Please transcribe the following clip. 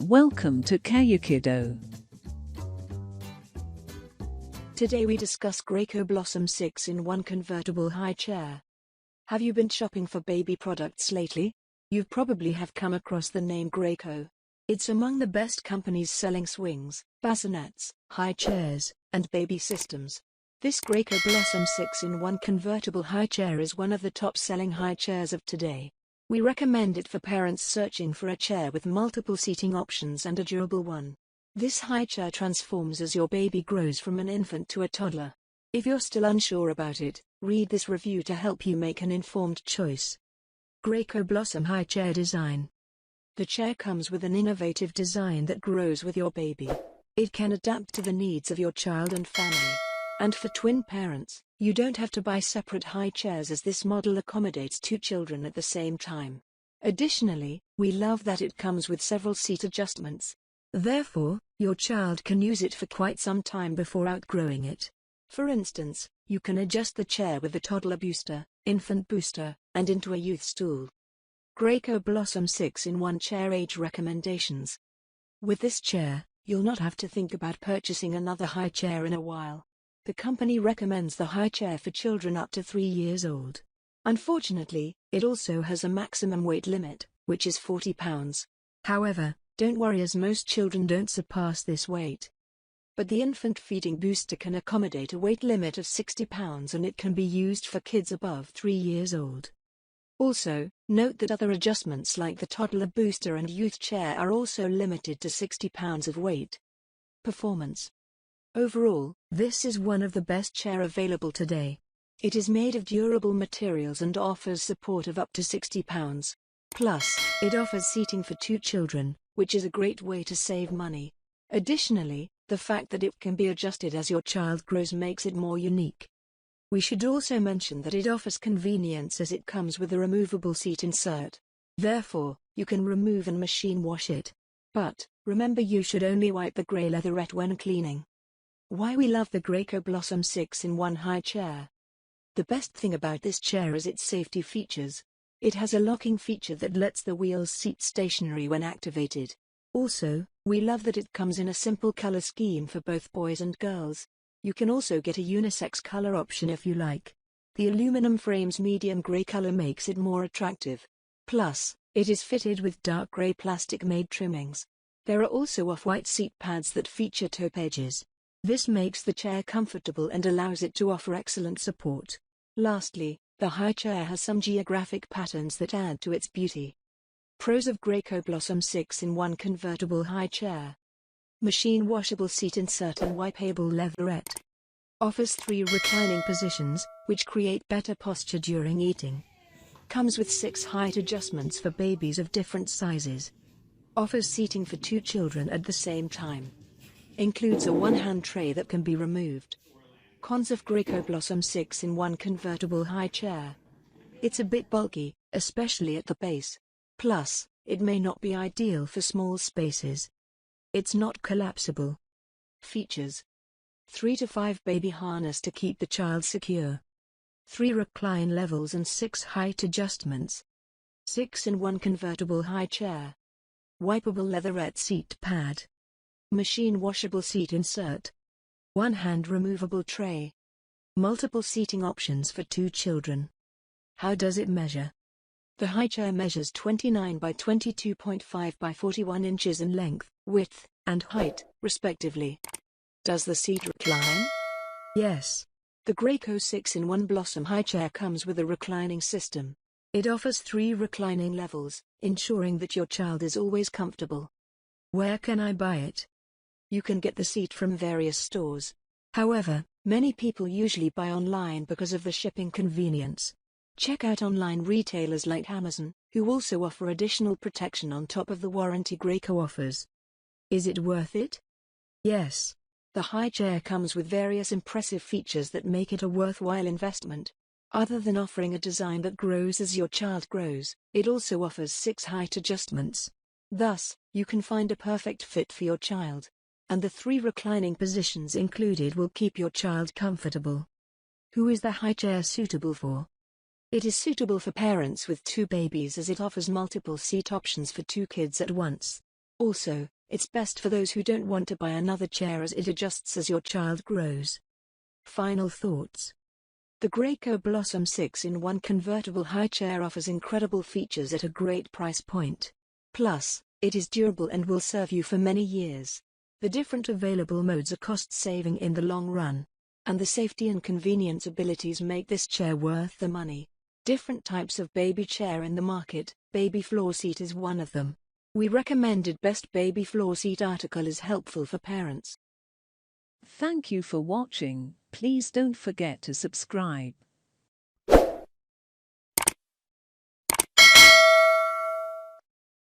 Welcome to Kayukido. Today we discuss Graco Blossom 6-in-1 Convertible High Chair. Have you been shopping for baby products lately? You probably have come across the name Graco. It's among the best companies selling swings, bassinets, high chairs, and baby systems. This Graco Blossom 6-in-1 Convertible High Chair is one of the top-selling high chairs of today. We recommend it for parents searching for a chair with multiple seating options and a durable one. This high chair transforms as your baby grows from an infant to a toddler. If you're still unsure about it, read this review to help you make an informed choice. Graco Blossom High Chair Design. The chair comes with an innovative design that grows with your baby. It can adapt to the needs of your child and family. And for twin parents, you don't have to buy separate high chairs as this model accommodates two children at the same time. Additionally, we love that it comes with several seat adjustments. Therefore, your child can use it for quite some time before outgrowing it. For instance, you can adjust the chair with the toddler booster, infant booster, and into a youth stool. Graco Blossom 6-in-1 Chair Age Recommendations. With this chair, you'll not have to think about purchasing another high chair in a while. The company recommends the high chair for children up to 3 years old. Unfortunately, it also has a maximum weight limit, which is 40 pounds. However, don't worry as most children don't surpass this weight. But the infant feeding booster can accommodate a weight limit of 60 pounds and it can be used for kids above 3 years old. Also, note that other adjustments like the toddler booster and youth chair are also limited to 60 pounds of weight. Performance. Overall, this is one of the best chair available today. It is made of durable materials and offers support of up to 60 pounds. Plus, it offers seating for two children, which is a great way to save money. Additionally, the fact that it can be adjusted as your child grows makes it more unique. We should also mention that it offers convenience as it comes with a removable seat insert. Therefore, you can remove and machine wash it. But, remember you should only wipe the grey leatherette when cleaning. Why we love the Graco Blossom 6-in-1 High Chair. The best thing about this chair is its safety features. It has a locking feature that lets the wheels seat stationary when activated. Also, we love that it comes in a simple color scheme for both boys and girls. You can also get a unisex color option if you like. The aluminum frame's medium gray color makes it more attractive. Plus, it is fitted with dark gray plastic-made trimmings. There are also off-white seat pads that feature taupe edges. This makes the chair comfortable and allows it to offer excellent support. Lastly, the high chair has some geographic patterns that add to its beauty. Pros of Graco Blossom 6-in-1 Convertible High Chair. Machine washable seat insert and wipeable leatherette. Offers 3 reclining positions, which create better posture during eating. Comes with 6 height adjustments for babies of different sizes. Offers seating for 2 children at the same time. Includes a one-hand tray that can be removed. Cons of Graco Blossom 6-in-1 Convertible High Chair. It's a bit bulky, especially at the base. Plus, it may not be ideal for small spaces. It's not collapsible. Features. 3 to 5 baby harness to keep the child secure. 3 recline levels and 6 height adjustments. 6-in-1 Convertible High Chair. Wipeable leatherette seat pad. Machine washable seat insert. One-hand removable tray. Multiple seating options for 2 children. How does it measure? The high chair measures 29 by 22.5 by 41 inches in length, width, and height, respectively. Does the seat recline? Yes. The Graco 6-in-1 Blossom High Chair comes with a reclining system. It offers 3 reclining levels, ensuring that your child is always comfortable. Where can I buy it? You can get the seat from various stores. However, many people usually buy online because of the shipping convenience. Check out online retailers like Amazon, who also offer additional protection on top of the warranty Graco offers. Is it worth it? Yes. The high chair comes with various impressive features that make it a worthwhile investment. Other than offering a design that grows as your child grows, it also offers 6 height adjustments. Thus, you can find a perfect fit for your child. And the 3 reclining positions included will keep your child comfortable. Who is the high chair suitable for? It is suitable for parents with 2 babies as it offers multiple seat options for 2 kids at once. Also, it's best for those who don't want to buy another chair as it adjusts as your child grows. Final thoughts. The Graco Blossom 6-in-1 Convertible High Chair offers incredible features at a great price point. Plus, it is durable and will serve you for many years. The different available modes are cost-saving in the long run. And the safety and convenience abilities make this chair worth the money. Different types of baby chair in the market, baby floor seat is one of them. We recommended best baby floor seat article is helpful for parents. Thank you for watching. Please don't forget to subscribe.